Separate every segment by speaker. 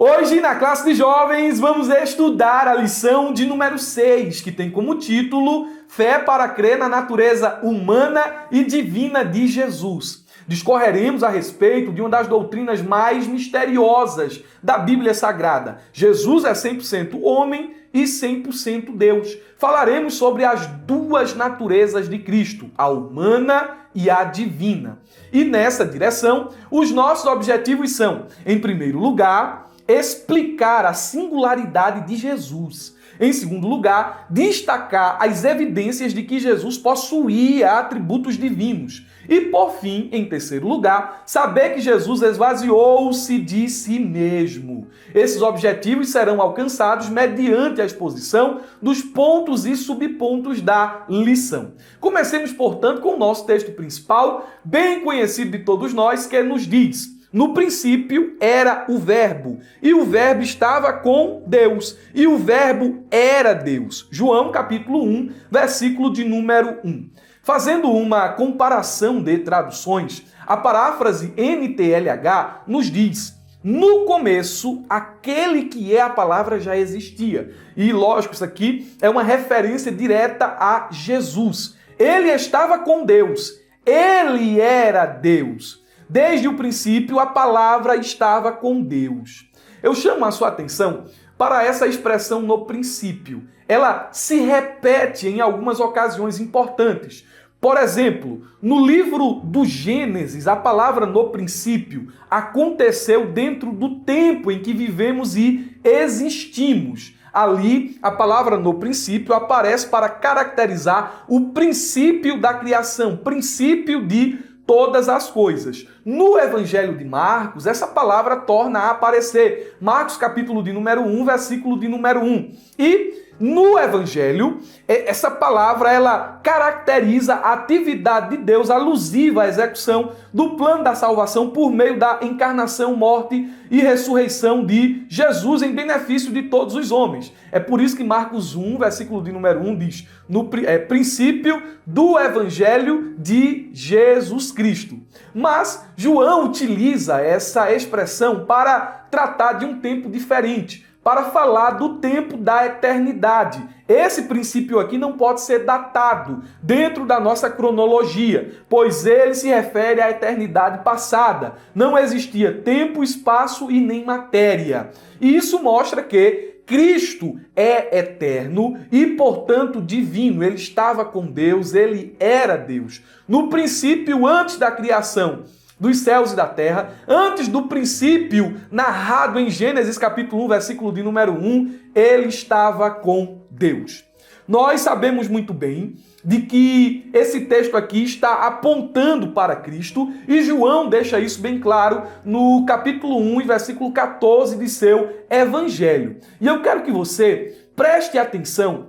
Speaker 1: Hoje, na classe de jovens, vamos estudar a lição de número 6, que tem como título Fé para crer na natureza humana e divina de Jesus. Discorreremos a respeito de uma das doutrinas mais misteriosas da Bíblia Sagrada. Jesus é 100% homem e 100% Deus. Falaremos sobre as duas naturezas de Cristo, a humana e a divina. E nessa direção, os nossos objetivos são, em primeiro lugar, explicar a singularidade de Jesus. Em segundo lugar, destacar as evidências de que Jesus possuía atributos divinos. E, por fim, em terceiro lugar, saber que Jesus esvaziou-se de si mesmo. Esses objetivos serão alcançados mediante a exposição dos pontos e subpontos da lição. Comecemos, portanto, com o nosso texto principal, bem conhecido de todos nós, que nos diz: no princípio era o Verbo, e o Verbo estava com Deus, e o Verbo era Deus. João capítulo 1, versículo de número 1. Fazendo uma comparação de traduções, a paráfrase NTLH nos diz: no começo, aquele que é a palavra já existia. E lógico, isso aqui é uma referência direta a Jesus. Ele estava com Deus, ele era Deus. Desde o princípio, a palavra estava com Deus. Eu chamo a sua atenção para essa expressão no princípio. Ela se repete em algumas ocasiões importantes. Por exemplo, no livro do Gênesis, a palavra no princípio aconteceu dentro do tempo em que vivemos e existimos. Ali, a palavra no princípio aparece para caracterizar o princípio da criação, princípio de todas as coisas. No Evangelho de Marcos, essa palavra torna a aparecer. Marcos capítulo de número 1, versículo de número 1. E no Evangelho, essa palavra ela caracteriza a atividade de Deus alusiva à execução do plano da salvação por meio da encarnação, morte e ressurreição de Jesus em benefício de todos os homens. É por isso que Marcos 1, versículo de número 1 diz: no princípio do Evangelho de Jesus Cristo. Mas João utiliza essa expressão para tratar de um tempo diferente, para falar do tempo da eternidade. Esse princípio aqui não pode ser datado dentro da nossa cronologia, pois ele se refere à eternidade passada. Não existia tempo, espaço e nem matéria. E isso mostra que Cristo é eterno e, portanto, divino. Ele estava com Deus, ele era Deus. No princípio, antes da criação dos céus e da terra, antes do princípio narrado em Gênesis capítulo 1, versículo de número 1, ele estava com Deus. Nós sabemos muito bem de que esse texto aqui está apontando para Cristo e João deixa isso bem claro no capítulo 1 e versículo 14 de seu Evangelho. E eu quero que você preste atenção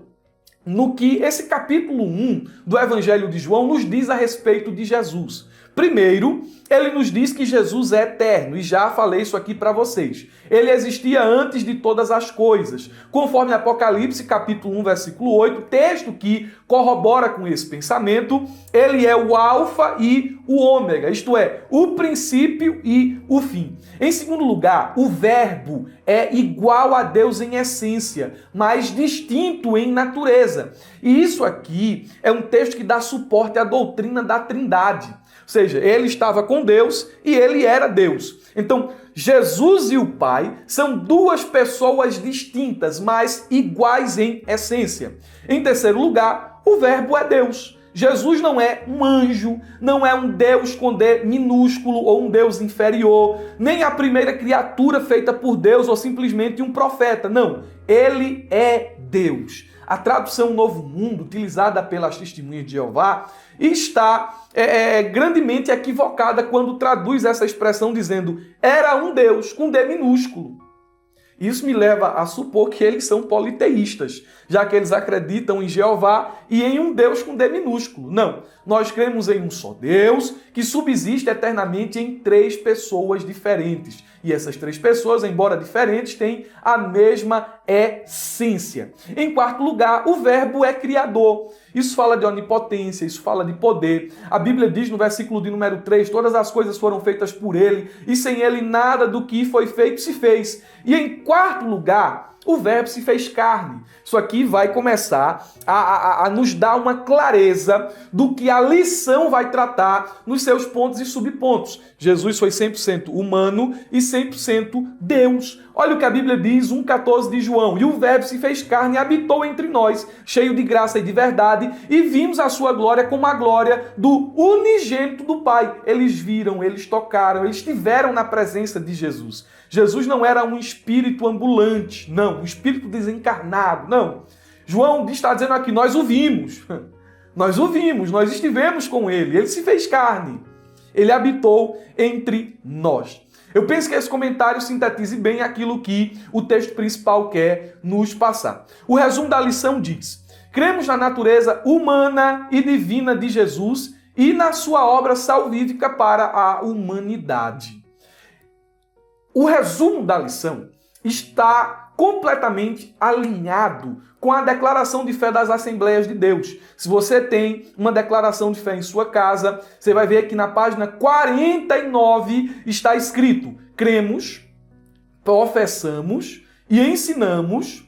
Speaker 1: no que esse capítulo 1 do Evangelho de João nos diz a respeito de Jesus. Primeiro, ele nos diz que Jesus é eterno, e já falei isso aqui para vocês. Ele existia antes de todas as coisas, conforme Apocalipse capítulo 1, versículo 8, texto que corrobora com esse pensamento. Ele é o alfa e o ômega, isto é, o princípio e o fim. Em segundo lugar, o verbo é igual a Deus em essência, mas distinto em natureza. E isso aqui é um texto que dá suporte à doutrina da Trindade. Ou seja, ele estava com Deus e ele era Deus. Então, Jesus e o Pai são duas pessoas distintas, mas iguais em essência. Em terceiro lugar, o Verbo é Deus. Jesus não é um anjo, não é um Deus com D minúsculo ou um Deus inferior, nem a primeira criatura feita por Deus ou simplesmente um profeta. Não, ele é Deus. A tradução Novo Mundo, utilizada pelas Testemunhas de Jeová, está grandemente equivocada quando traduz essa expressão dizendo era um Deus com D minúsculo. Isso me leva a supor que eles são politeístas, já que eles acreditam em Jeová e em um Deus com D minúsculo. Não, nós cremos em um só Deus que subsiste eternamente em três pessoas diferentes. E essas três pessoas, embora diferentes, têm a mesma essência. Em quarto lugar, o verbo é criador. Isso fala de onipotência, isso fala de poder. A Bíblia diz no versículo de número 3, todas as coisas foram feitas por ele, e sem ele nada do que foi feito se fez. E em quarto lugar, o verbo se fez carne. Isso aqui vai começar a nos dar uma clareza do que a lição vai tratar nos seus pontos e subpontos. Jesus foi 100% humano e 100% Deus. Olha o que a Bíblia diz, 1,14 de João. E o verbo se fez carne e habitou entre nós, cheio de graça e de verdade, e vimos a sua glória como a glória do unigênito do Pai. Eles viram, eles tocaram, eles estiveram na presença de Jesus. Jesus não era um espírito ambulante, não, um espírito desencarnado, não. João está dizendo aqui, nós o vimos, nós estivemos com ele se fez carne, ele habitou entre nós. Eu penso que esse comentário sintetize bem aquilo que o texto principal quer nos passar. O resumo da lição diz: cremos na natureza humana e divina de Jesus e na sua obra salvífica para a humanidade. O resumo da lição está completamente alinhado com a declaração de fé das Assembleias de Deus. Se você tem uma declaração de fé em sua casa, você vai ver que na página 49 está escrito: cremos, professamos e ensinamos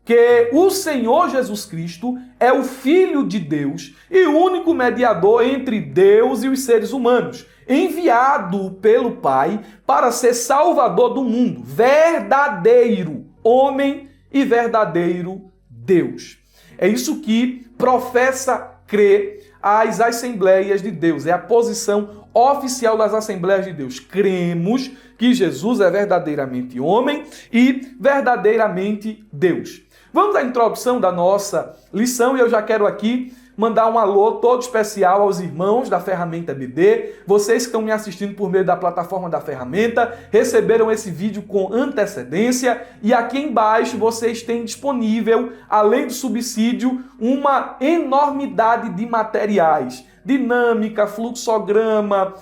Speaker 1: que o Senhor Jesus Cristo é o Filho de Deus e o único mediador entre Deus e os seres humanos, enviado pelo Pai para ser Salvador do mundo, verdadeiro homem e verdadeiro Deus. É isso que professa crer as Assembleias de Deus, é a posição oficial das Assembleias de Deus. Cremos que Jesus é verdadeiramente homem e verdadeiramente Deus. Vamos à introdução da nossa lição e eu já quero aqui mandar um alô todo especial aos irmãos da Ferramenta BD. Vocês que estão me assistindo por meio da plataforma da Ferramenta, receberam esse vídeo com antecedência e aqui embaixo vocês têm disponível, além do subsídio, uma enormidade de materiais. Dinâmica, fluxograma,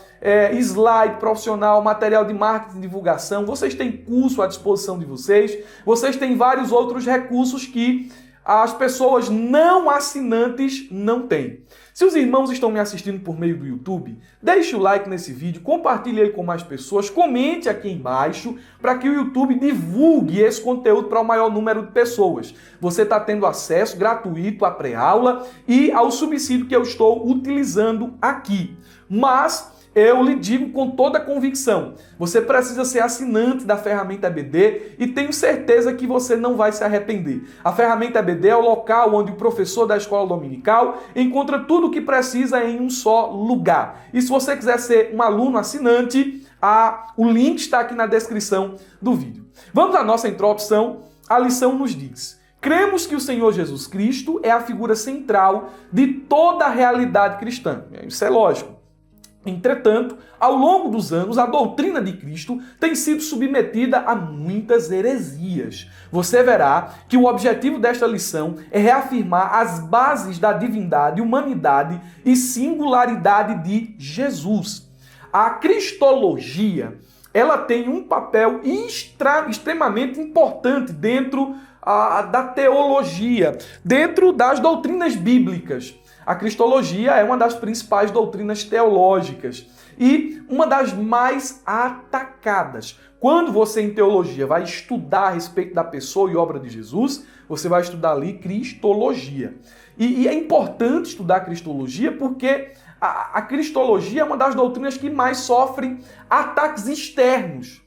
Speaker 1: slide profissional, material de marketing e divulgação. Vocês têm curso à disposição de vocês. Vocês têm vários outros recursos que as pessoas não assinantes não têm. Se os irmãos estão me assistindo por meio do YouTube, deixe o like nesse vídeo, compartilhe ele com mais pessoas, comente aqui embaixo para que o YouTube divulgue esse conteúdo para o maior número de pessoas. Você está tendo acesso gratuito à pré-aula e ao subsídio que eu estou utilizando aqui. Mas eu lhe digo com toda a convicção, você precisa ser assinante da Ferramenta BD e tenho certeza que você não vai se arrepender. A Ferramenta BD é o local onde o professor da escola dominical encontra tudo o que precisa em um só lugar. E se você quiser ser um aluno assinante, o link está aqui na descrição do vídeo. Vamos à nossa introdução. A lição nos diz: cremos que o Senhor Jesus Cristo é a figura central de toda a realidade cristã. Isso é lógico. Entretanto, ao longo dos anos, a doutrina de Cristo tem sido submetida a muitas heresias. Você verá que o objetivo desta lição é reafirmar as bases da divindade, humanidade e singularidade de Jesus. A cristologia, ela tem um papel extremamente importante dentro da teologia, dentro das doutrinas bíblicas. A cristologia é uma das principais doutrinas teológicas e uma das mais atacadas. Quando você em teologia vai estudar a respeito da pessoa e obra de Jesus, você vai estudar ali cristologia. E é importante estudar cristologia porque a cristologia é uma das doutrinas que mais sofrem ataques externos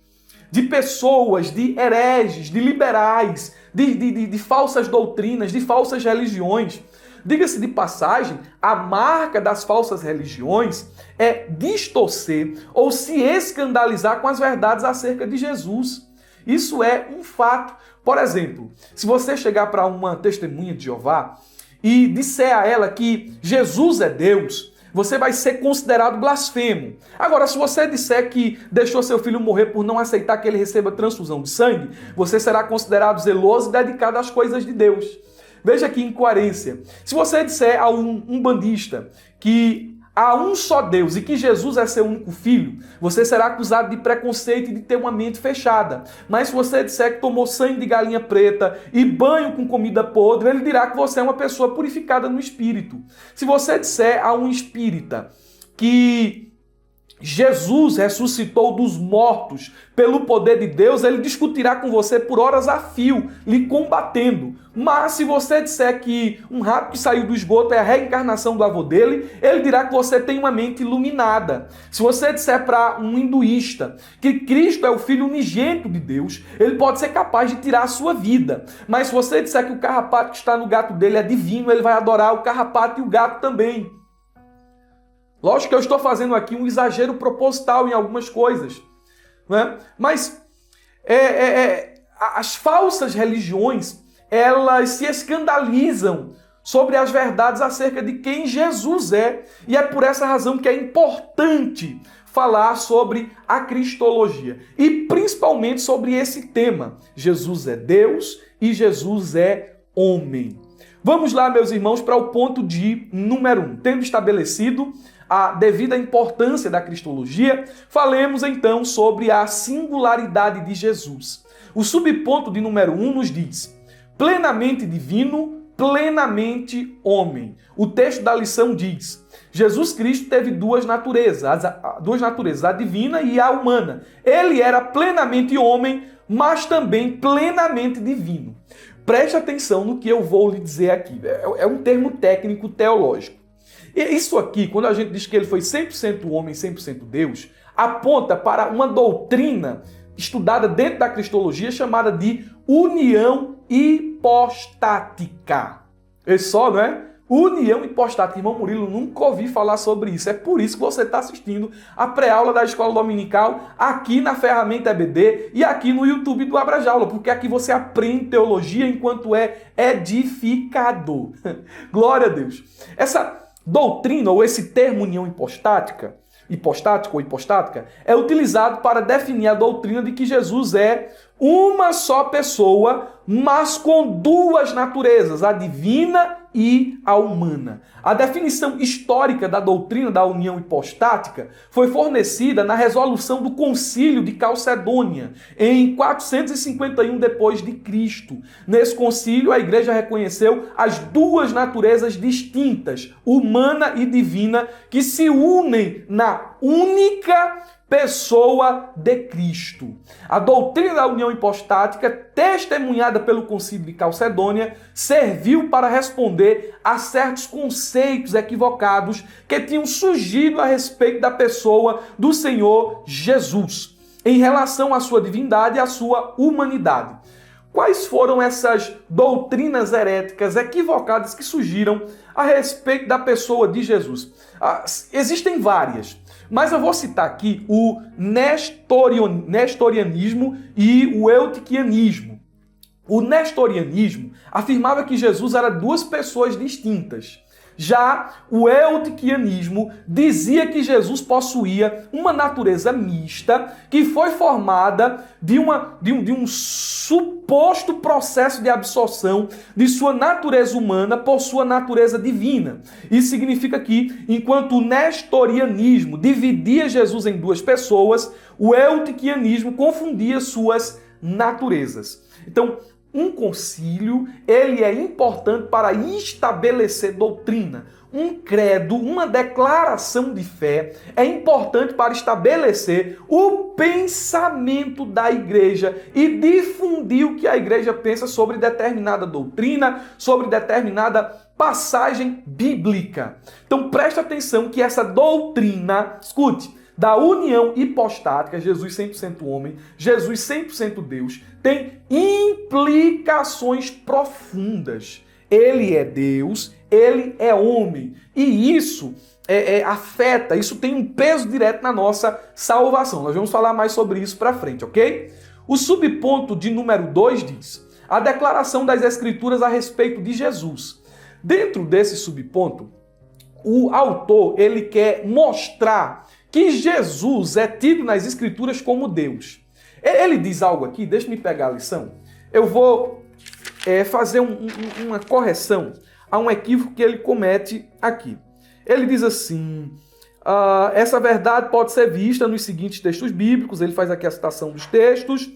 Speaker 1: de pessoas, de hereges, de liberais, de falsas doutrinas, de falsas religiões. Diga-se de passagem, a marca das falsas religiões é distorcer ou se escandalizar com as verdades acerca de Jesus. Isso é um fato. Por exemplo, se você chegar para uma testemunha de Jeová e disser a ela que Jesus é Deus, você vai ser considerado blasfemo. Agora, se você disser que deixou seu filho morrer por não aceitar que ele receba transfusão de sangue, você será considerado zeloso e dedicado às coisas de Deus. Veja que incoerência. Se você disser a um bandista que há um só Deus e que Jesus é seu único filho, você será acusado de preconceito e de ter uma mente fechada. Mas se você disser que tomou sangue de galinha preta e banho com comida podre, ele dirá que você é uma pessoa purificada no espírito. Se você disser a um espírita que Jesus ressuscitou dos mortos pelo poder de Deus, ele discutirá com você por horas a fio, lhe combatendo. Mas se você disser que um rato que saiu do esgoto é a reencarnação do avô dele, ele dirá que você tem uma mente iluminada. Se você disser para um hinduísta que Cristo é o Filho unigênito de Deus, ele pode ser capaz de tirar a sua vida. Mas se você disser que o carrapato que está no gato dele é divino, ele vai adorar o carrapato e o gato também. Lógico que eu estou fazendo aqui um exagero proposital em algumas coisas, né? Mas as falsas religiões, elas se escandalizam sobre as verdades acerca de quem Jesus é. E é por essa razão que é importante falar sobre a cristologia. E principalmente sobre esse tema. Jesus é Deus e Jesus é homem. Vamos lá, meus irmãos, para o ponto de número 1. Tendo estabelecido a devida importância da cristologia, falemos então sobre a singularidade de Jesus. O subponto de número 1 nos diz: plenamente divino, plenamente homem. O texto da lição diz: Jesus Cristo teve duas naturezas, a divina e a humana. Ele era plenamente homem, mas também plenamente divino. Preste atenção no que eu vou lhe dizer aqui. É um termo técnico teológico. E isso aqui, quando a gente diz que ele foi 100% homem, 100% Deus, aponta para uma doutrina estudada dentro da cristologia chamada de união hipostática. É só, não é? União hipostática. Irmão Murilo, nunca ouvi falar sobre isso. É por isso que você está assistindo a pré-aula da Escola Dominical aqui na ferramenta EBD e aqui no YouTube do Abrajaula, porque aqui você aprende teologia enquanto é edificado. Glória a Deus. Essa doutrina, ou esse termo união hipostática ou hipostática, é utilizado para definir a doutrina de que Jesus é uma só pessoa, mas com duas naturezas, a divina e a humana. A definição histórica da doutrina da união hipostática foi fornecida na resolução do Concílio de Calcedônia, em 451 d.C. Nesse concílio, a igreja reconheceu as duas naturezas distintas, humana e divina, que se unem na única pessoa de Cristo. A doutrina da união hipostática, testemunhada pelo Concílio de Calcedônia, serviu para responder a certos conceitos equivocados que tinham surgido a respeito da pessoa do Senhor Jesus, em relação à sua divindade e à sua humanidade. Quais foram essas doutrinas heréticas equivocadas que surgiram a respeito da pessoa de Jesus? Existem várias, mas eu vou citar aqui o nestorianismo e o eutiquianismo. O nestorianismo afirmava que Jesus era duas pessoas distintas. Já o eutiquianismo dizia que Jesus possuía uma natureza mista que foi formada de um suposto processo de absorção de sua natureza humana por sua natureza divina. Isso significa que, enquanto o nestorianismo dividia Jesus em duas pessoas, o eutiquianismo confundia suas naturezas. Então, um concílio, ele é importante para estabelecer doutrina. Um credo, uma declaração de fé é importante para estabelecer o pensamento da igreja e difundir o que a igreja pensa sobre determinada doutrina, sobre determinada passagem bíblica. Então preste atenção que essa doutrina, escute, da união hipostática, Jesus 100% homem, Jesus 100% Deus, tem implicações profundas. Ele é Deus, ele é homem. E isso afeta, isso tem um peso direto na nossa salvação. Nós vamos falar mais sobre isso para frente, ok? O subponto de número 2 diz: a declaração das Escrituras a respeito de Jesus. Dentro desse subponto, o autor ele quer mostrar que Jesus é tido nas Escrituras como Deus. Ele diz algo aqui, deixa-me pegar a lição. Eu vou fazer uma correção a um equívoco que ele comete aqui. Ele diz assim, essa verdade pode ser vista nos seguintes textos bíblicos, ele faz aqui a citação dos textos.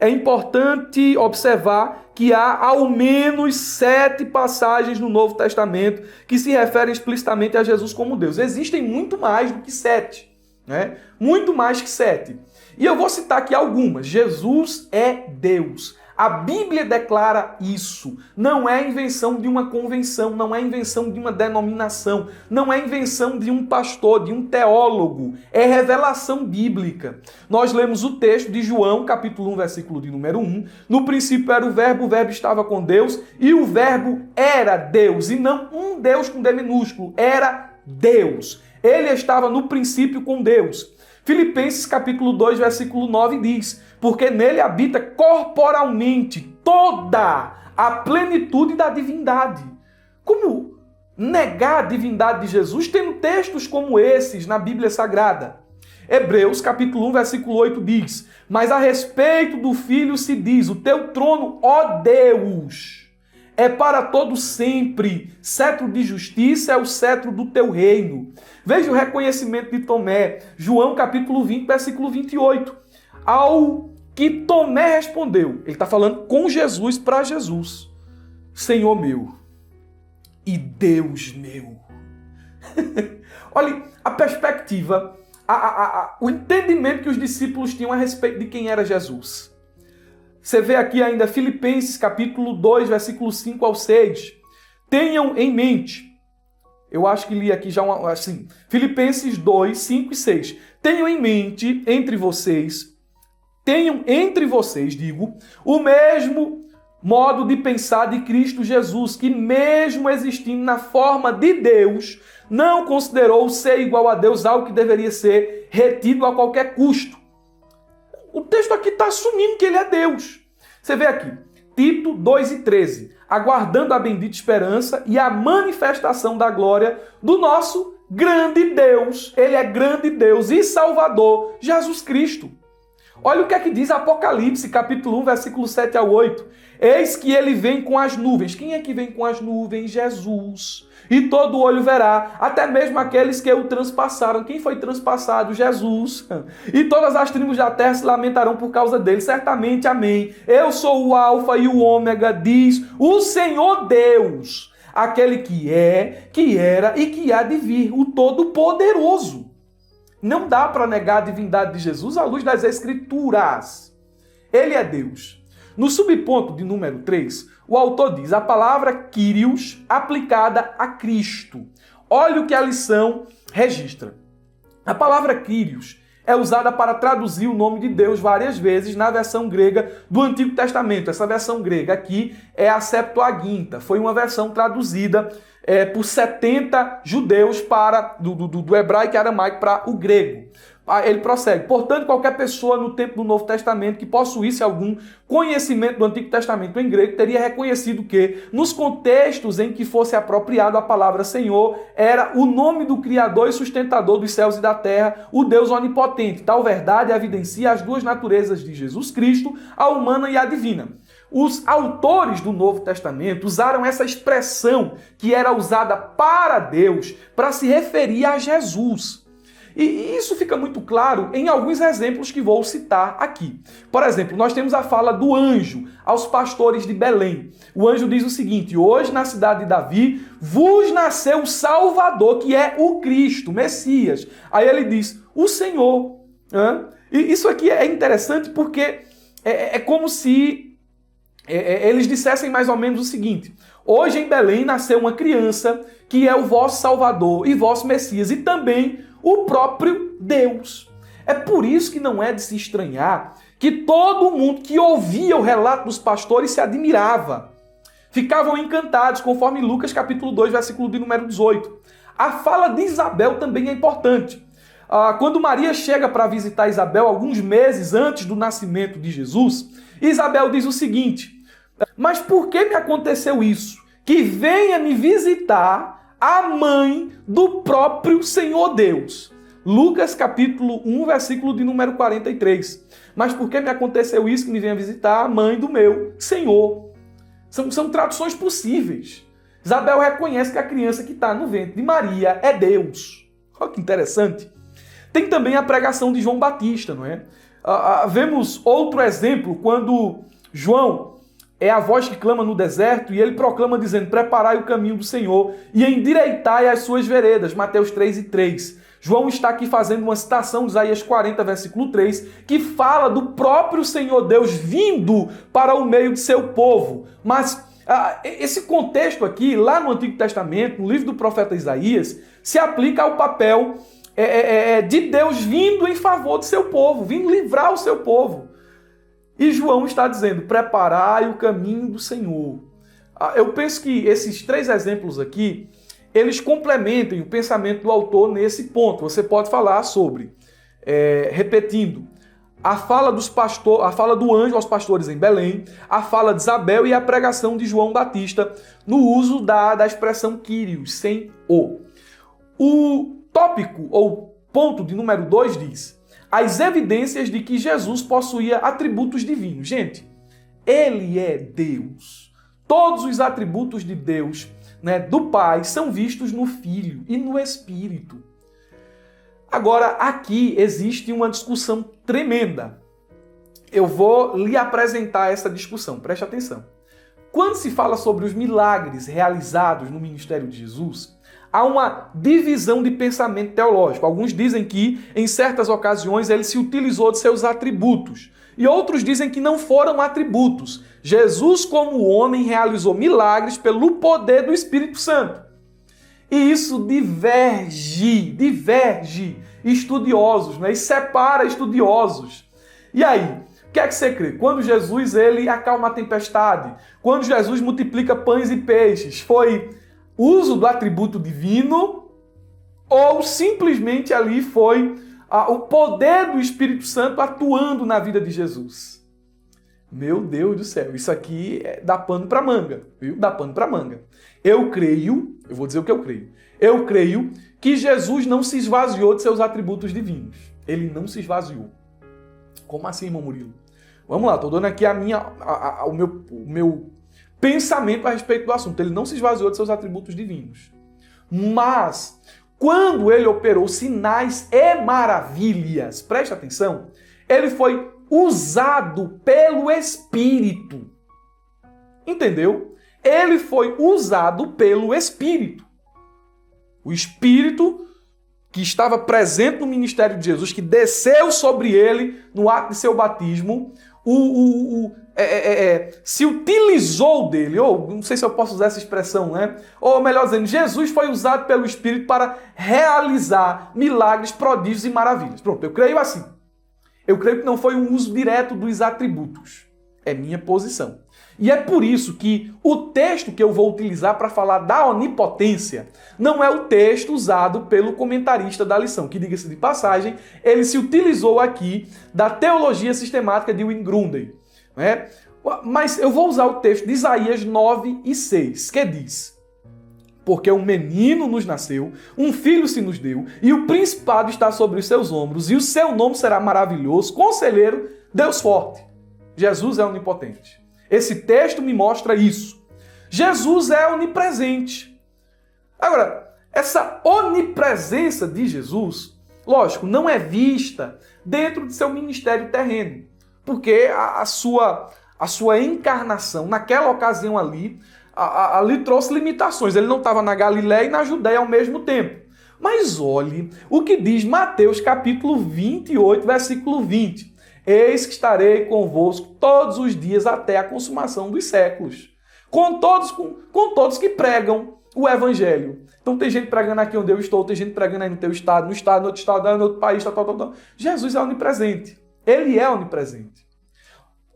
Speaker 1: É importante observar que há ao menos 7 passagens no Novo Testamento que se referem explicitamente a Jesus como Deus. Existem muito mais do que 7, né? Muito mais que 7. E eu vou citar aqui algumas. Jesus é Deus. A Bíblia declara isso. Não é invenção de uma convenção, não é invenção de uma denominação, não é invenção de um pastor, de um teólogo. É revelação bíblica. Nós lemos o texto de João, capítulo 1, versículo de número 1. No princípio era o verbo estava com Deus e o verbo era Deus. E não um Deus com D minúsculo, era Deus. Ele estava no princípio com Deus. Filipenses capítulo 2, versículo 9 diz: porque nele habita corporalmente toda a plenitude da divindade. Como negar a divindade de Jesus tendo textos como esses na Bíblia Sagrada? Hebreus capítulo 1, versículo 8 diz: mas a respeito do Filho se diz, o teu trono, ó Deus, é para todo sempre, cetro de justiça é o cetro do teu reino. Veja o reconhecimento de Tomé, João capítulo 20, versículo 28. Ao que Tomé respondeu, ele está falando com Jesus para Jesus: Senhor meu e Deus meu. Olha a perspectiva, o entendimento que os discípulos tinham a respeito de quem era Jesus. Você vê aqui ainda Filipenses capítulo 2, versículo 5 ao 6. Tenham em mente, eu acho que li aqui já assim, Filipenses 2, 5 e 6. Tenham em mente entre vocês, digo, o mesmo modo de pensar de Cristo Jesus, que mesmo existindo na forma de Deus, não considerou ser igual a Deus algo que deveria ser retido a qualquer custo. O texto aqui está assumindo que ele é Deus. Você vê aqui, Tito 2 e 13, aguardando a bendita esperança e a manifestação da glória do nosso grande Deus. Ele é grande Deus e Salvador, Jesus Cristo. Olha o que é que diz Apocalipse, capítulo 1, versículo 7 a 8. Eis que ele vem com as nuvens. Quem é que vem com as nuvens? Jesus. E todo olho verá, até mesmo aqueles que o transpassaram. Quem foi transpassado? Jesus. E todas as tribos da terra se lamentarão por causa dele. Certamente, amém. Eu sou o Alfa e o Ômega, diz o Senhor Deus, aquele que é, que era e que há de vir, o Todo-Poderoso. Não dá para negar a divindade de Jesus à luz das Escrituras. Ele é Deus. No subponto de número 3, o autor diz a palavra Kyrios aplicada a Cristo. Olha o que a lição registra. A palavra Kyrios é usada para traduzir o nome de Deus várias vezes na versão grega do Antigo Testamento. Essa versão grega aqui é a Septuaginta. Foi uma versão traduzida por 70 judeus do hebraico e aramaico para o grego. Ele prossegue. Portanto, qualquer pessoa no tempo do Novo Testamento que possuísse algum conhecimento do Antigo Testamento em grego teria reconhecido que, nos contextos em que fosse apropriado a palavra Senhor, era o nome do Criador e sustentador dos céus e da terra, o Deus onipotente. Tal verdade evidencia as duas naturezas de Jesus Cristo, a humana e a divina. Os autores do Novo Testamento usaram essa expressão que era usada para Deus para se referir a Jesus. E isso fica muito claro em alguns exemplos que vou citar aqui. Por exemplo, nós temos a fala do anjo aos pastores de Belém. O anjo diz o seguinte: hoje na cidade de Davi vos nasceu o Salvador, que é o Cristo, o Messias. Aí ele diz, o Senhor. E isso aqui é interessante porque é como se eles dissessem mais ou menos o seguinte: hoje em Belém nasceu uma criança que é o vosso Salvador e vosso Messias, e também o próprio Deus. É por isso que não é de se estranhar que todo mundo que ouvia o relato dos pastores se admirava. Ficavam encantados, conforme Lucas capítulo 2, versículo de número 18. A fala de Isabel também é importante. Quando Maria chega para visitar Isabel alguns meses antes do nascimento de Jesus, Isabel diz o seguinte: mas por que me aconteceu isso? Que venha me visitar a mãe do próprio Senhor Deus. Lucas capítulo 1, versículo de número 43. Mas por que me aconteceu isso, que me venha visitar a mãe do meu Senhor? São traduções possíveis. Isabel reconhece que a criança que está no ventre de Maria é Deus. Olha que interessante. Tem também a pregação de João Batista, não é? Vemos outro exemplo quando João é a voz que clama no deserto e ele proclama dizendo: preparai o caminho do Senhor e endireitai as suas veredas. Mateus 3:3. João está aqui fazendo uma citação de Isaías 40, versículo 3, que fala do próprio Senhor Deus vindo para o meio de seu povo. Mas esse contexto aqui, lá no Antigo Testamento, no livro do profeta Isaías, se aplica ao papel de Deus vindo em favor do seu povo, vindo livrar o seu povo. E João está dizendo: preparai o caminho do Senhor. Eu penso que esses 3 exemplos aqui, eles complementam o pensamento do autor nesse ponto. Você pode falar sobre, repetindo, a fala do anjo aos pastores em Belém, a fala de Isabel e a pregação de João Batista no uso da expressão Kyrios, sem o. O tópico, ou ponto de número 2 diz: as evidências de que Jesus possuía atributos divinos. Gente, ele é Deus. Todos os atributos de Deus, né, do Pai, são vistos no Filho e no Espírito. Agora, aqui existe uma discussão tremenda. Eu vou lhe apresentar essa discussão, preste atenção. Quando se fala sobre os milagres realizados no ministério de Jesus, há uma divisão de pensamento teológico. Alguns dizem que, em certas ocasiões, ele se utilizou de seus atributos. E outros dizem que não foram atributos. Jesus, como homem, realizou milagres pelo poder do Espírito Santo. E isso diverge estudiosos, né? E separa estudiosos. E aí, o que é que você crê? Quando Jesus ele acalma a tempestade, quando Jesus multiplica pães e peixes, foi uso do atributo divino ou simplesmente ali foi o poder do Espírito Santo atuando na vida de Jesus? Meu Deus do céu, isso aqui dá pano para manga, viu? Dá pano para manga. Eu vou dizer o que eu creio. Eu creio que Jesus não se esvaziou de seus atributos divinos. Ele não se esvaziou. Como assim, irmão Murilo? Vamos lá, estou dando aqui o meu pensamento a respeito do assunto. Ele não se esvaziou de seus atributos divinos. Mas, quando ele operou sinais e maravilhas, preste atenção, ele foi usado pelo Espírito. Entendeu? Ele foi usado pelo Espírito. O Espírito que estava presente no ministério de Jesus, que desceu sobre ele no ato de seu batismo, se utilizou dele, ou não sei se eu posso usar essa expressão, né? Ou melhor dizendo, Jesus foi usado pelo Espírito para realizar milagres, prodígios e maravilhas. Pronto, eu creio assim. Eu creio que não foi um uso direto dos atributos. É minha posição. E é por isso que o texto que eu vou utilizar para falar da onipotência não é o texto usado pelo comentarista da lição, que, diga-se de passagem, ele se utilizou aqui da teologia sistemática de Wingrunden, né? Mas eu vou usar o texto de Isaías 9:6, que diz: porque um menino nos nasceu, um filho se nos deu, e o principado está sobre os seus ombros, e o seu nome será maravilhoso, conselheiro, Deus forte. Jesus é onipotente. Esse texto me mostra isso. Jesus é onipresente. Agora, essa onipresença de Jesus, lógico, não é vista dentro de seu ministério terreno, porque a sua encarnação naquela ocasião ali trouxe limitações. Ele não estava na Galiléia e na Judéia ao mesmo tempo. Mas olhe o que diz Mateus capítulo 28, versículo 20. Eis que estarei convosco todos os dias até a consumação dos séculos. Com todos que pregam o evangelho. Então tem gente pregando aqui onde eu estou, tem gente pregando aí no teu estado, no outro estado, no outro país, tal. Jesus é onipresente. Ele é onipresente.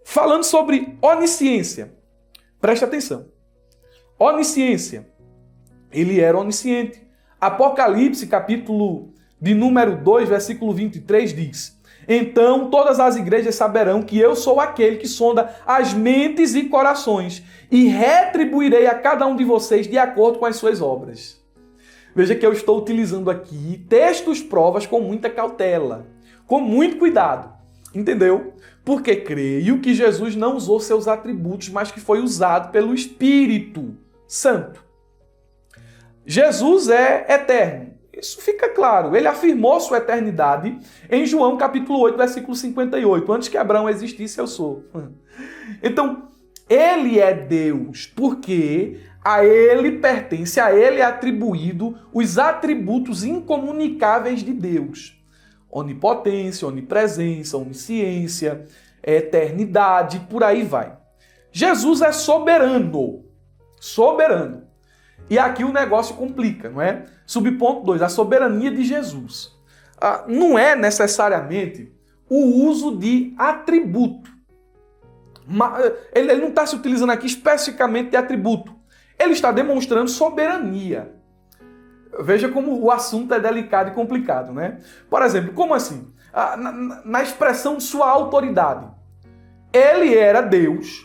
Speaker 1: Falando sobre onisciência, preste atenção. Onisciência. Ele era onisciente. Apocalipse, capítulo de número 2, versículo 23 diz: então todas as igrejas saberão que eu sou aquele que sonda as mentes e corações e retribuirei a cada um de vocês de acordo com as suas obras. Veja que eu estou utilizando aqui textos, provas com muita cautela, com muito cuidado. Entendeu? Porque creio que Jesus não usou seus atributos, mas que foi usado pelo Espírito Santo. Jesus é eterno. Isso fica claro. Ele afirmou sua eternidade em João capítulo 8, versículo 58. Antes que Abraão existisse, eu sou. Então, ele é Deus porque a ele pertence, a ele é atribuído os atributos incomunicáveis de Deus. Onipotência, onipresença, onisciência, eternidade, por aí vai. Jesus é soberano. Soberano. E aqui o negócio complica, não é? Subponto 2, a soberania de Jesus. Não é necessariamente o uso de atributo. Ele não está se utilizando aqui especificamente de atributo. Ele está demonstrando soberania. Veja como o assunto é delicado e complicado, né? Por exemplo, como assim? Na expressão de sua autoridade. Ele era Deus,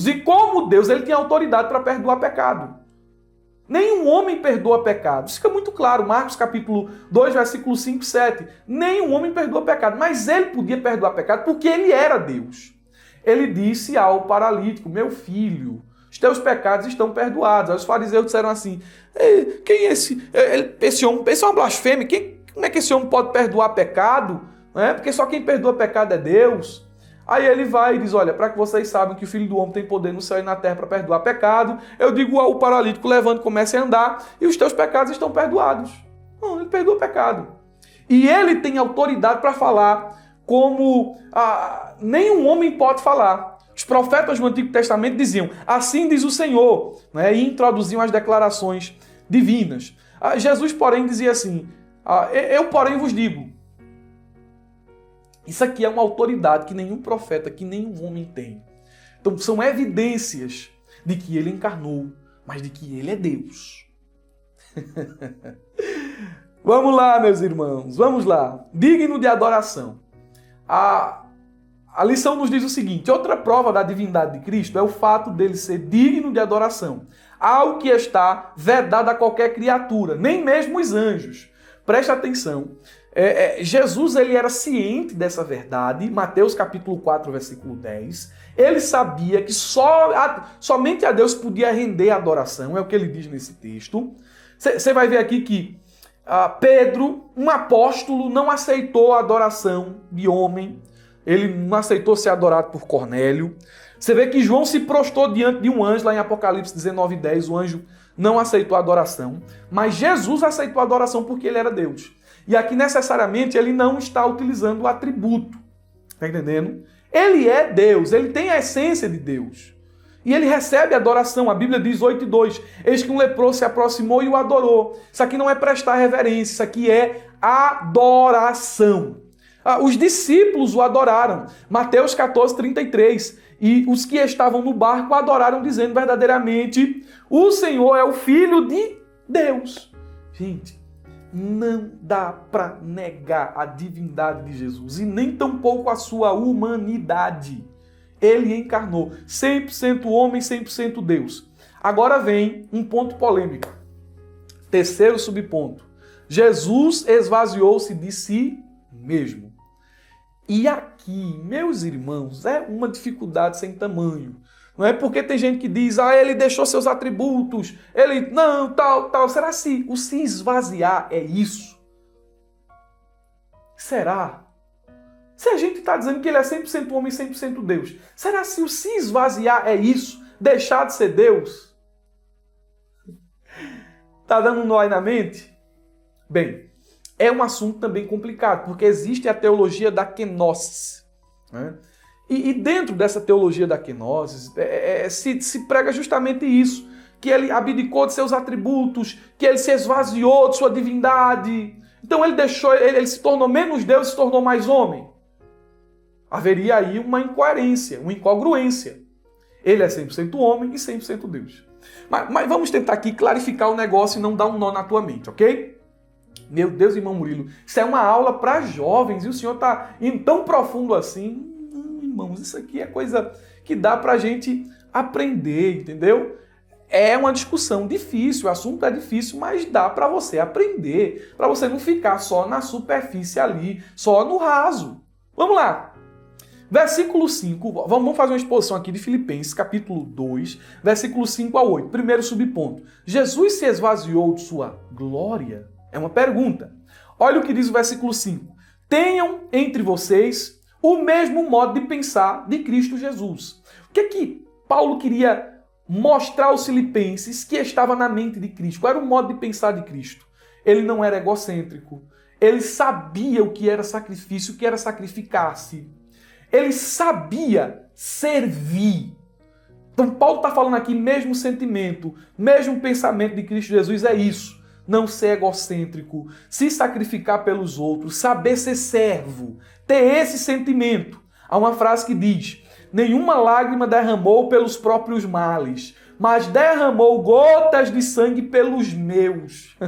Speaker 1: e como Deus, ele tinha autoridade para perdoar pecado. Nenhum homem perdoa pecado. Isso fica muito claro, Marcos capítulo 2, versículo 5 e 7. Nenhum homem perdoa pecado, mas ele podia perdoar pecado porque ele era Deus. Ele disse ao paralítico, meu filho, os teus pecados estão perdoados. Aí os fariseus disseram assim, quem é esse? Esse homem, isso é uma blasfêmia. Como é que esse homem pode perdoar pecado? Porque só quem perdoa pecado é Deus. Aí ele vai e diz, olha, para que vocês saibam que o Filho do Homem tem poder no céu e na terra para perdoar pecado, eu digo ao paralítico, levante, comece a andar, e os teus pecados estão perdoados. Não, ele perdoa pecado. E ele tem autoridade para falar como nenhum homem pode falar. Os profetas do Antigo Testamento diziam, assim diz o Senhor, né, e introduziam as declarações divinas. Jesus, porém, dizia assim, eu, porém, vos digo. Isso aqui é uma autoridade que nenhum profeta, que nenhum homem tem. Então são evidências de que ele encarnou, mas de que ele é Deus. Vamos lá, meus irmãos, vamos lá. Digno de adoração. A lição nos diz o seguinte, outra prova da divindade de Cristo é o fato dele ser digno de adoração. Algo que está vedado a qualquer criatura, nem mesmo os anjos. Preste atenção. Jesus ele era ciente dessa verdade, Mateus capítulo 4, versículo 10. Ele sabia que somente a Deus podia render a adoração, é o que ele diz nesse texto. Você vai ver aqui que Pedro, um apóstolo, não aceitou a adoração de homem, ele não aceitou ser adorado por Cornélio. Você vê que João se prostrou diante de um anjo, lá em Apocalipse 19, 10, o anjo não aceitou a adoração, mas Jesus aceitou a adoração porque ele era Deus. E aqui, necessariamente, ele não está utilizando o atributo. Está entendendo? Ele é Deus, ele tem a essência de Deus. E ele recebe adoração. A Bíblia diz 8:2. Eis que um leproso se aproximou e o adorou. Isso aqui não é prestar reverência, isso aqui é adoração. Os discípulos o adoraram. Mateus 14:33. E os que estavam no barco o adoraram, dizendo verdadeiramente, o Senhor é o Filho de Deus. Gente, não dá para negar a divindade de Jesus e nem tampouco a sua humanidade. Ele encarnou 100% homem, 100% Deus. Agora vem um ponto polêmico. Terceiro subponto. Jesus esvaziou-se de si mesmo. E aqui, meus irmãos, é uma dificuldade sem tamanho. Não é porque tem gente que diz, ele deixou seus atributos, ele, não, tal. Será se o se esvaziar é isso? Será? Se a gente está dizendo que ele é 100% homem e 100% Deus, será se o se esvaziar é isso? Deixar de ser Deus? Está dando um nó aí na mente? Bem, é um assunto também complicado, porque existe a teologia da kenosis, né? E dentro dessa teologia da kenosis, se prega justamente isso, que ele abdicou de seus atributos, que ele se esvaziou de sua divindade. Então ele se tornou menos Deus e se tornou mais homem. Haveria aí uma incoerência, uma incongruência. Ele é 100% homem e 100% Deus. Mas vamos tentar aqui clarificar o negócio e não dar um nó na tua mente, ok? Meu Deus, irmão Murilo, isso é uma aula para jovens e o senhor está indo tão profundo assim. Irmãos, isso aqui é coisa que dá para a gente aprender, entendeu? É uma discussão difícil, o assunto é difícil, mas dá para você aprender, para você não ficar só na superfície ali, só no raso. Vamos lá. Versículo 5, vamos fazer uma exposição aqui de Filipenses, capítulo 2, versículo 5 a 8. Primeiro subponto. Jesus se esvaziou de sua glória? É uma pergunta. Olha o que diz o versículo 5. Tenham entre vocês o mesmo modo de pensar de Cristo Jesus. O que é que Paulo queria mostrar aos filipenses que estava na mente de Cristo? Qual era o modo de pensar de Cristo? Ele não era egocêntrico. Ele sabia o que era sacrifício, o que era sacrificar-se. Ele sabia servir. Então Paulo está falando aqui, mesmo sentimento, mesmo pensamento de Cristo Jesus é isso. Não ser egocêntrico, se sacrificar pelos outros, saber ser servo, ter esse sentimento. Há uma frase que diz: nenhuma lágrima derramou pelos próprios males, mas derramou gotas de sangue pelos meus.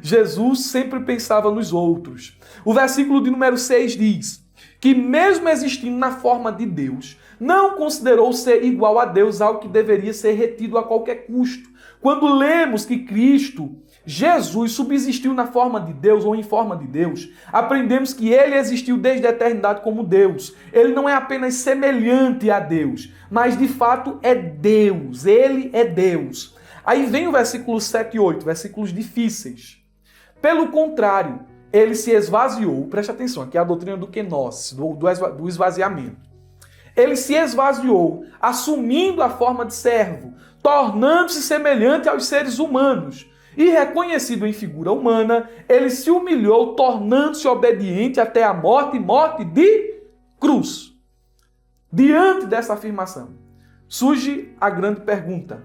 Speaker 1: Jesus sempre pensava nos outros. O versículo de número 6 diz que mesmo existindo na forma de Deus, não considerou ser igual a Deus, algo que deveria ser retido a qualquer custo. Quando lemos que Cristo, Jesus, subsistiu na forma de Deus ou em forma de Deus, aprendemos que ele existiu desde a eternidade como Deus. Ele não é apenas semelhante a Deus, mas de fato é Deus. Ele é Deus. Aí vem o versículo 7 e 8, versículos difíceis. Pelo contrário, ele se esvaziou, preste atenção, aqui é a doutrina do kenosis, do esvaziamento. Ele se esvaziou, assumindo a forma de servo, tornando-se semelhante aos seres humanos. E reconhecido em figura humana, ele se humilhou, tornando-se obediente até a morte e morte de cruz. Diante dessa afirmação, surge a grande pergunta: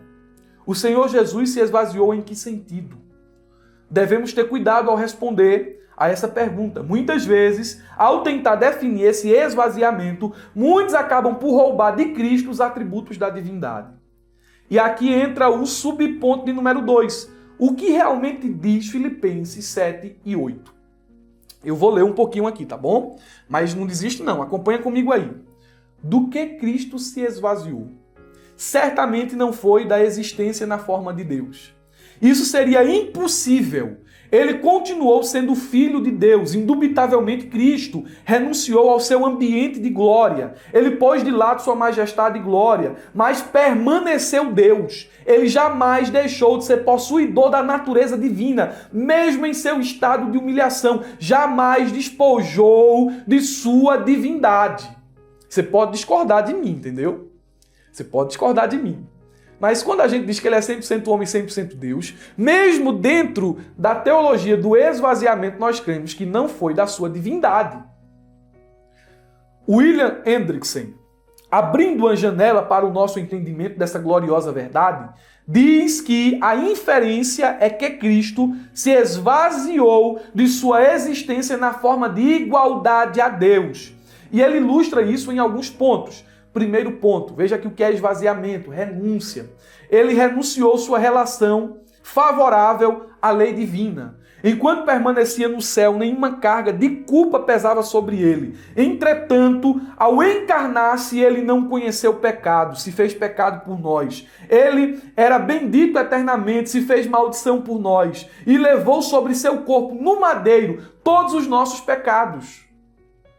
Speaker 1: o Senhor Jesus se esvaziou em que sentido? Devemos ter cuidado ao responder a essa pergunta. Muitas vezes, ao tentar definir esse esvaziamento, muitos acabam por roubar de Cristo os atributos da divindade. E aqui entra o subponto de número 2. O que realmente diz Filipenses 7 e 8? Eu vou ler um pouquinho aqui, tá bom? Mas não desiste não, acompanha comigo aí. Do que Cristo se esvaziou? Certamente não foi da existência na forma de Deus. Isso seria impossível. Ele continuou sendo filho de Deus, indubitavelmente Cristo renunciou ao seu ambiente de glória. Ele pôs de lado sua majestade e glória, mas permaneceu Deus. Ele jamais deixou de ser possuidor da natureza divina, mesmo em seu estado de humilhação. Jamais despojou de sua divindade. Você pode discordar de mim, entendeu? Você pode discordar de mim. Mas quando a gente diz que ele é 100% homem e 100% Deus, mesmo dentro da teologia do esvaziamento, nós cremos que não foi da sua divindade. William Hendrickson, abrindo uma janela para o nosso entendimento dessa gloriosa verdade, diz que a inferência é que Cristo se esvaziou de sua existência na forma de igualdade a Deus. E ele ilustra isso em alguns pontos. Primeiro ponto, veja aqui o que é esvaziamento, renúncia. Ele renunciou sua relação favorável à lei divina. Enquanto permanecia no céu, nenhuma carga de culpa pesava sobre ele. Entretanto, ao encarnar-se, ele não conheceu o pecado, se fez pecado por nós. Ele era bendito eternamente, se fez maldição por nós e levou sobre seu corpo no madeiro todos os nossos pecados.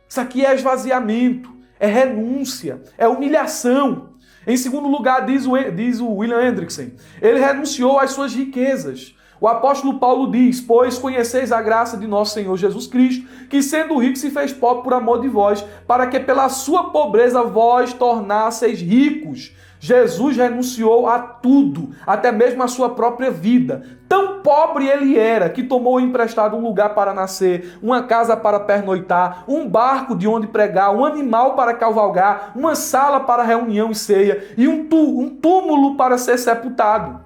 Speaker 1: Isso aqui é esvaziamento. É renúncia, é humilhação. Em segundo lugar, diz o William Hendrickson, ele renunciou às suas riquezas. O apóstolo Paulo diz: pois conheceis a graça de nosso Senhor Jesus Cristo, que sendo rico se fez pobre por amor de vós, para que pela sua pobreza vós tornasseis ricos. Jesus renunciou a tudo, até mesmo a sua própria vida. Tão pobre ele era, que tomou emprestado um lugar para nascer, uma casa para pernoitar, um barco de onde pregar, um animal para cavalgar, uma sala para reunião e ceia, e um túmulo para ser sepultado.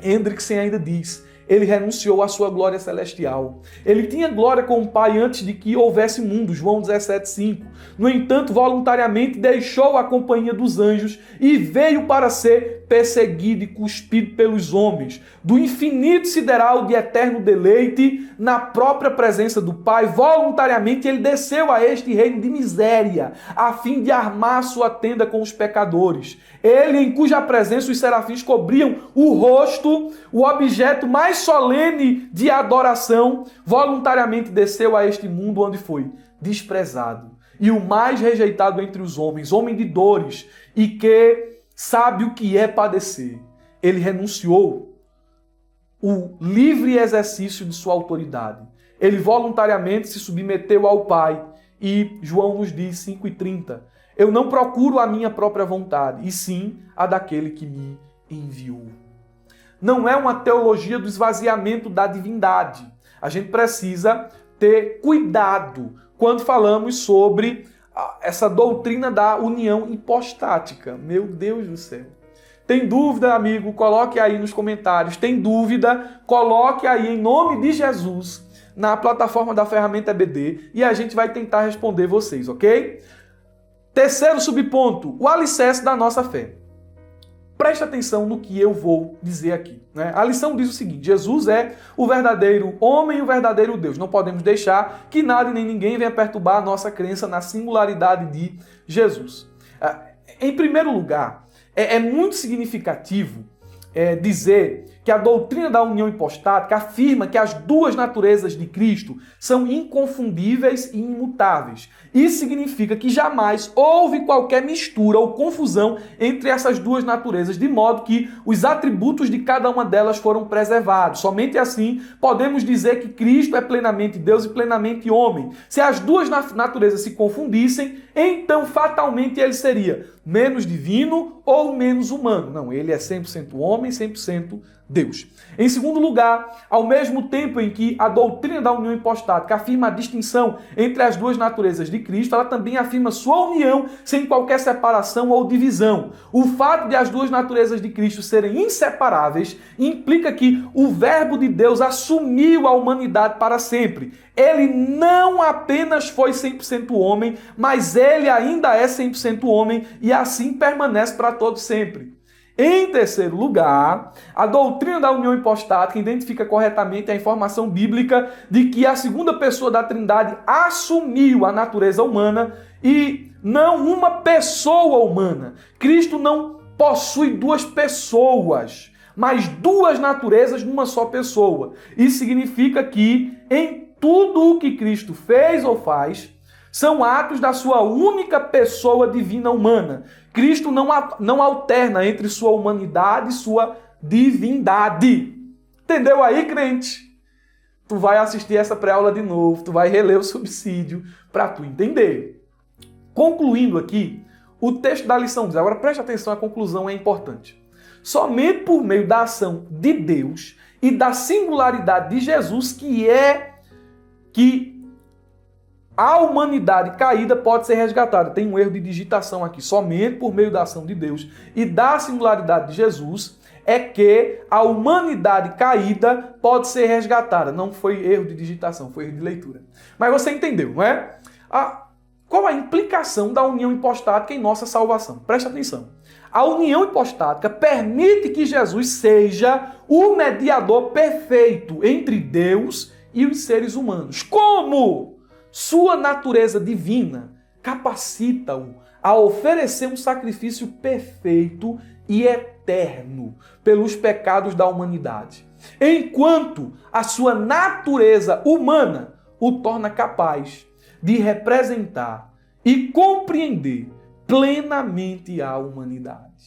Speaker 1: Hendrickson ainda diz: ele renunciou à sua glória celestial. Ele tinha glória com o Pai antes de que houvesse mundo, João 17,5. No entanto, voluntariamente deixou a companhia dos anjos e veio para ser perseguido e cuspido pelos homens. Do infinito sideral de eterno deleite, na própria presença do Pai, voluntariamente ele desceu a este reino de miséria, a fim de armar sua tenda com os pecadores. Ele, em cuja presença os serafins cobriam o rosto, o objeto mais solene de adoração, voluntariamente desceu a este mundo onde foi desprezado e o mais rejeitado entre os homens, homem de dores e que sabe o que é padecer. Ele renunciou o livre exercício de sua autoridade. Ele voluntariamente se submeteu ao Pai. E João nos diz, 5,30, eu não procuro a minha própria vontade, e sim a daquele que me enviou. Não é uma teologia do esvaziamento da divindade. A gente precisa ter cuidado quando falamos sobre essa doutrina da união hipostática. Meu Deus do céu. Tem dúvida, amigo? Coloque aí nos comentários. Tem dúvida? Coloque aí em nome de Jesus na plataforma da Ferramenta EBD e a gente vai tentar responder vocês, ok? Terceiro subponto, o alicerce da nossa fé. Preste atenção no que eu vou dizer aqui, né? A lição diz o seguinte: Jesus é o verdadeiro homem e o verdadeiro Deus. Não podemos deixar que nada e nem ninguém venha perturbar a nossa crença na singularidade de Jesus. Em primeiro lugar, é muito significativo dizer que a doutrina da união hipostática afirma que as duas naturezas de Cristo são inconfundíveis e imutáveis. Isso significa que jamais houve qualquer mistura ou confusão entre essas duas naturezas, de modo que os atributos de cada uma delas foram preservados. Somente assim podemos dizer que Cristo é plenamente Deus e plenamente homem. Se as duas naturezas se confundissem, então fatalmente ele seria menos divino ou menos humano. Não, ele é 100% homem, 100% Deus. Em segundo lugar, ao mesmo tempo em que a doutrina da união hipostática afirma a distinção entre as duas naturezas de Cristo, ela também afirma sua união sem qualquer separação ou divisão. O fato de as duas naturezas de Cristo serem inseparáveis implica que o Verbo de Deus assumiu a humanidade para sempre. Ele não apenas foi 100% homem, mas ele ainda é 100% homem e assim permanece para todo sempre. Em terceiro lugar, a doutrina da união hipostática identifica corretamente a informação bíblica de que a segunda pessoa da Trindade assumiu a natureza humana e não uma pessoa humana. Cristo não possui duas pessoas, mas duas naturezas numa só pessoa. Isso significa que em tudo o que Cristo fez ou faz, são atos da sua única pessoa divina humana. Cristo não alterna entre sua humanidade e sua divindade. Entendeu aí, crente? Tu vai assistir essa pré-aula de novo, tu vai reler o subsídio para tu entender. Concluindo aqui, o texto da lição diz, agora preste atenção, a conclusão é importante. Somente por meio da ação de Deus e da singularidade de Jesus que a humanidade caída pode ser resgatada. Tem um erro de digitação aqui. Somente por meio da ação de Deus e da singularidade de Jesus é que a humanidade caída pode ser resgatada. Não foi erro de digitação, foi erro de leitura. Mas você entendeu, não é? Qual a implicação da união hipostática em nossa salvação? Preste atenção. A união hipostática permite que Jesus seja o mediador perfeito entre Deus e os seres humanos. Como? Sua natureza divina capacita-o a oferecer um sacrifício perfeito e eterno pelos pecados da humanidade, enquanto a sua natureza humana o torna capaz de representar e compreender plenamente a humanidade.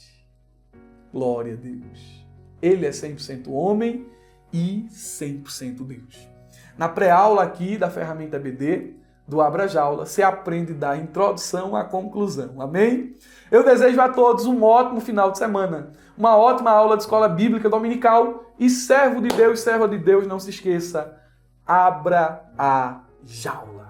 Speaker 1: Glória a Deus. Ele é 100% homem e 100% Deus. Na pré-aula aqui da Ferramenta EBD, do Abra Jaula, você aprende da introdução à conclusão. Amém? Eu desejo a todos um ótimo final de semana, uma ótima aula de escola bíblica dominical e servo de Deus, serva de Deus, não se esqueça, abra a jaula.